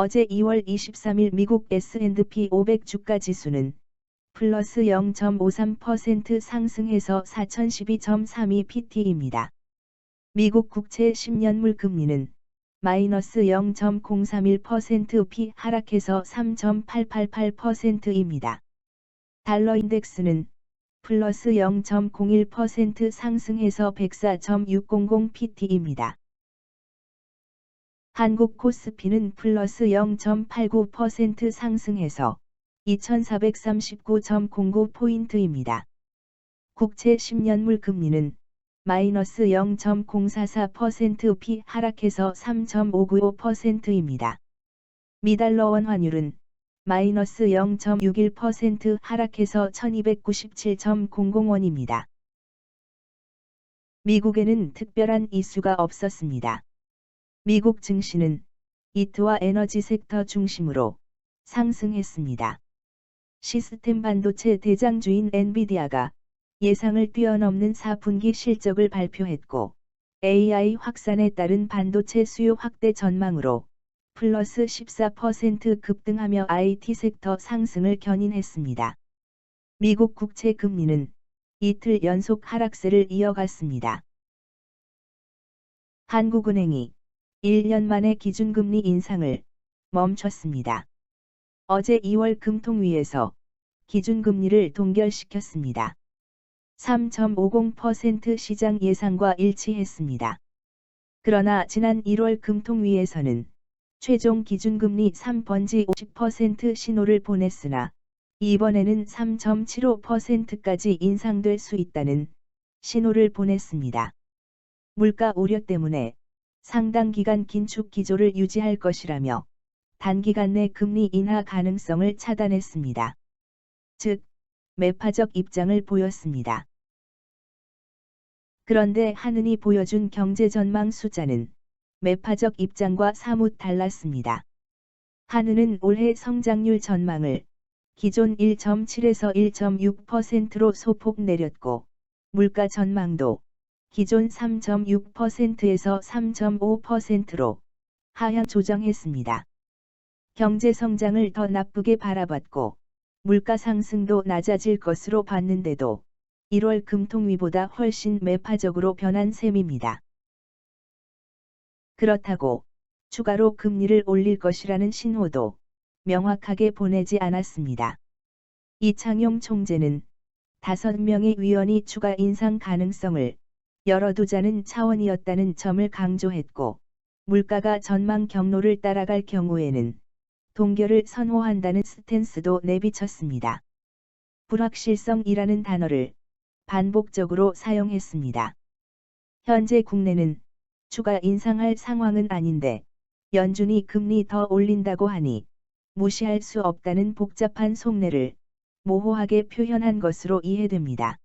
어제 2월 23일 미국 S&P 500 주가 지수는 플러스 0.53% 상승해서 4012.32pt입니다. 미국 국채 10년물 금리는 마이너스 0.031% 하락해서 3.888%입니다. 달러 인덱스는 플러스 0.01% 상승해서 104.600pt입니다. 한국 코스피는 플러스 0.89% 상승해서 2439.09포인트입니다. 국채 10년물 금리는 마이너스 0.044% 하락해서 3.595%입니다. 미달러 원 환율은 마이너스 0.61% 하락해서 1297.00원입니다. 미국에는 특별한 이슈가 없었습니다. 미국 증시는 이트와 에너지 섹터 중심으로 상승했습니다. 시스템 반도체 대장주인 엔비디아가 예상을 뛰어넘는 4분기 실적을 발표했고, AI 확산에 따른 반도체 수요 확대 전망으로 플러스 14% 급등하며 IT 섹터 상승을 견인했습니다. 미국 국채 금리는 이틀 연속 하락세를 이어갔습니다. 한국은행이 1년 만에 기준금리 인상을 멈췄습니다. 어제 2월 금통위에서 기준금리를 동결시켰습니다. 3.50% 시장 예상과 일치했습니다. 그러나 지난 1월 금통위에서는 최종 기준금리 3번지 50% 신호를 보냈으나 이번에는 3.75%까지 인상될 수 있다는 신호를 보냈습니다. 물가 우려 때문에 상당 기간 긴축 기조를 유지할 것이라며 단기간 내 금리 인하 가능성을 차단했습니다. 즉, 매파적 입장을 보였습니다. 그런데 한은이 보여준 경제 전망 숫자는 매파적 입장과 사뭇 달랐습니다. 한은은 올해 성장률 전망을 기존 1.7에서 1.6%로 소폭 내렸고, 물가 전망도 기존 3.6%에서 3.5%로 하향 조정했습니다. 경제 성장을 더 나쁘게 바라봤고, 물가 상승도 낮아질 것으로 봤는데도 1월 금통위보다 훨씬 매파적으로 변한 셈입니다. 그렇다고 추가로 금리를 올릴 것이라는 신호도 명확하게 보내지 않았습니다. 이창용 총재는 5명의 위원이 추가 인상 가능성을 열어두자는 차원이었다는 점을 강조했고, 물가가 전망 경로를 따라갈 경우에는 동결을 선호한다는 스탠스도 내비쳤습니다. 불확실성이라는 단어를 반복적으로 사용했습니다. 현재 국내는 추가 인상할 상황은 아닌데 연준이 금리 더 올린다고 하니 무시할 수 없다는 복잡한 속내를 모호하게 표현한 것으로 이해됩니다.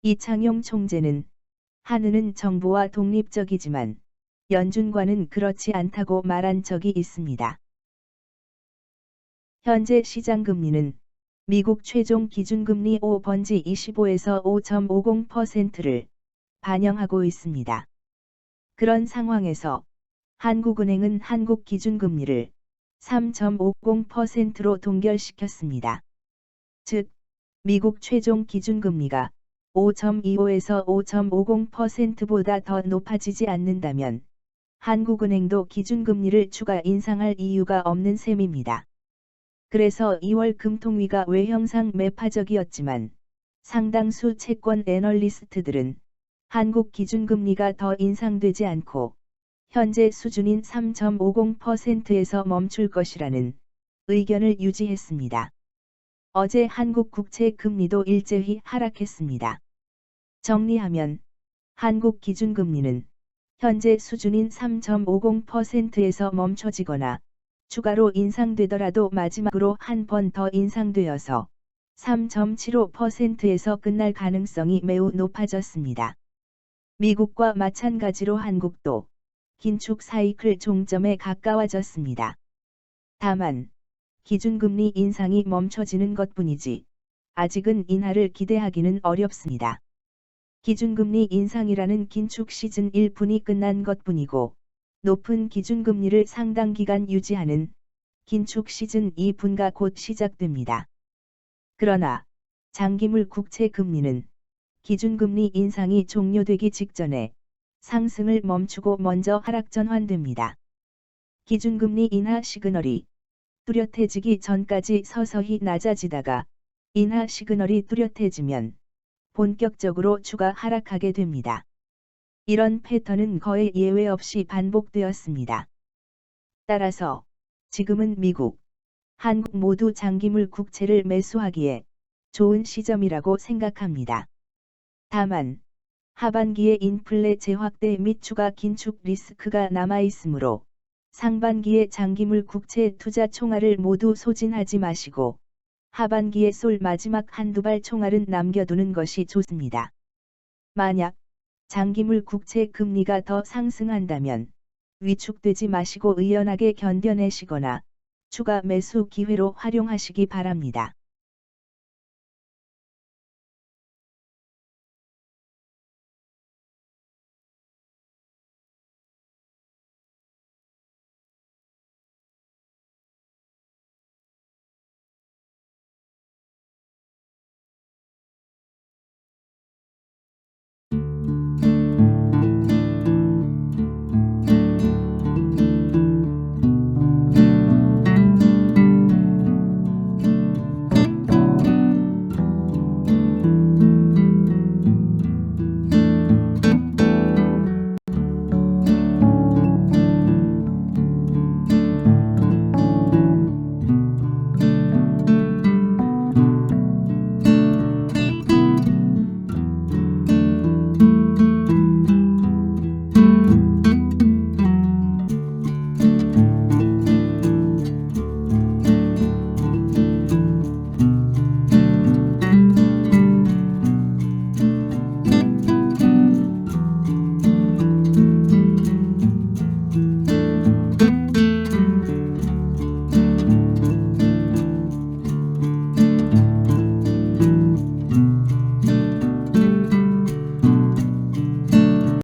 이창용 총재는 한은은 정부와 독립적이지만 연준과는 그렇지 않다고 말한 적이 있습니다. 현재 시장금리는 미국 최종 기준금리 5번지 25에서 5.50%를 반영하고 있습니다. 그런 상황에서 한국은행은 한국 기준금리를 3.50%로 동결시켰습니다. 즉, 미국 최종 기준금리가 5.25에서 5.50%보다 더 높아지지 않는다면 한국은행도 기준금리를 추가 인상할 이유가 없는 셈입니다. 그래서 2월 금통위가 외형상 매파적이었지만 상당수 채권 애널리스트들은 한국 기준금리가 더 인상되지 않고 현재 수준인 3.50%에서 멈출 것이라는 의견을 유지했습니다. 어제 한국 국채 금리도 일제히 하락했습니다. 정리하면 한국 기준금리는 현재 수준인 3.50%에서 멈춰지거나 추가로 인상되더라도 마지막으로 한 번 더 인상되어서 3.75%에서 끝날 가능성이 매우 높아졌습니다. 미국과 마찬가지로 한국도 긴축 사이클 종점에 가까워졌습니다. 다만 기준금리 인상이 멈춰지는 것뿐이지 아직은 인하를 기대하기는 어렵습니다. 기준금리 인상이라는 긴축 시즌 1분이 끝난 것뿐이고 높은 기준금리를 상당 기간 유지하는 긴축 시즌 2분가 곧 시작됩니다. 그러나 장기물 국채 금리는 기준금리 인상이 종료되기 직전에 상승을 멈추고 먼저 하락 전환됩니다. 기준금리 인하 시그널이 뚜렷해지기 전까지 서서히 낮아지다가 인하 시그널이 뚜렷해지면 본격적으로 추가 하락하게 됩니다. 이런 패턴은 거의 예외 없이 반복되었습니다. 따라서 지금은 미국, 한국 모두 장기물 국채를 매수하기에 좋은 시점이라고 생각합니다. 다만 하반기에 인플레 재확대 및 추가 긴축 리스크가 남아있으므로 상반기에 장기물 국채 투자 총알을 모두 소진하지 마시고 하반기에 쏠 마지막 한두 발 총알은 남겨두는 것이 좋습니다. 만약 장기물 국채 금리가 더 상승한다면 위축되지 마시고 의연하게 견뎌내시거나 추가 매수 기회로 활용하시기 바랍니다.